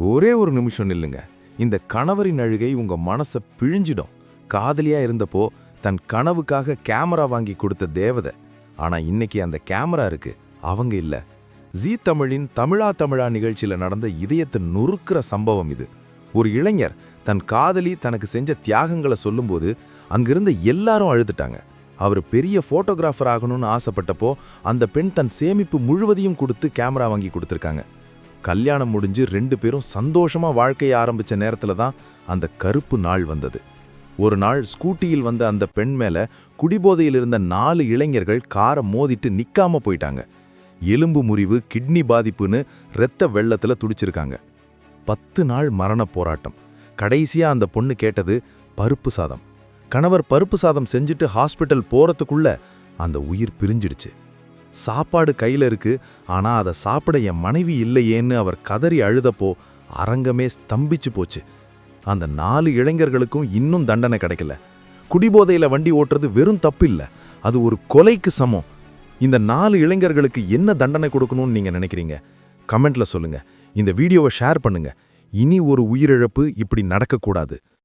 ஒரே ஒரு நிமிஷம் நில்லுங்க. இந்த கணவரின் அழுகை உங்க மனச பிழிஞ்சிடும். காதலியா இருந்தப்போ தன் கனவுக்காக கேமரா வாங்கி கொடுத்த தேவதை. ஆனா இன்னைக்கு அந்த கேமரா இருக்கு, அவங்க இல்ல. ஜீ தமிழின் தமிழா தமிழா நிகழ்ச்சியில நடந்த இதயத்தை நொறுக்கிற சம்பவம் இது. ஒரு இளைஞர் தன் காதலி தனக்கு செஞ்ச தியாகங்களை சொல்லும்போது அங்கிருந்த எல்லாரும் அழுதுட்டாங்க. அவர் பெரிய போட்டோகிராஃபர் ஆகணும்னு ஆசைப்பட்டப்போ அந்த பெண் தன் சேமிப்பு முழுவதையும் கொடுத்து கேமரா வாங்கி கொடுத்துருக்காங்க. கல்யாணம் முடிஞ்சு 2 பேரும் சந்தோஷமா வாழ்க்கையை ஆரம்பிச்ச நேரத்துல தான் அந்த கருப்பு நாள் வந்தது. ஒரு நாள் ஸ்கூட்டியில் வந்த அந்த பெண் மேல குடிபோதையில் இருந்த 4 இளைஞர்கள் காரை மோதிட்டு நிக்காம போயிட்டாங்க. எலும்பு முறிவு, கிட்னி பாதிப்புன்னு இரத்த வெள்ளத்துல துடிச்சிருக்காங்க. 10 நாள் மரண போராட்டம். கடைசியா அந்த பொண்ணு கேட்டது பருப்பு சாதம். கணவர் பருப்பு சாதம் செஞ்சுட்டு ஹாஸ்பிட்டல் போறதுக்குள்ள அந்த உயிர் பிரிஞ்சிடுச்சு. சாப்பாடு கையில இருக்கு, ஆனா அதை சாப்பிட என் மனைவி இல்லையேன்னு அவர் கதறி அழுதப்போ அரங்கமே ஸ்தம்பிச்சு போச்சு. அந்த 4 இளைஞர்களுக்கும் இன்னும் தண்டனை கிடைக்கல. குடிபோதையில வண்டி ஓட்டுறது வெறும் தப்பு இல்ல, அது ஒரு கொலைக்கு சமம். இந்த 4 இளைஞர்களுக்கு என்ன தண்டனை கொடுக்கணும்னு நீங்க நினைக்கிறீங்க? கமெண்ட்ல சொல்லுங்க. இந்த வீடியோவை ஷேர் பண்ணுங்க. இனி ஒரு உயிரிழப்பு இப்படி நடக்கக்கூடாது.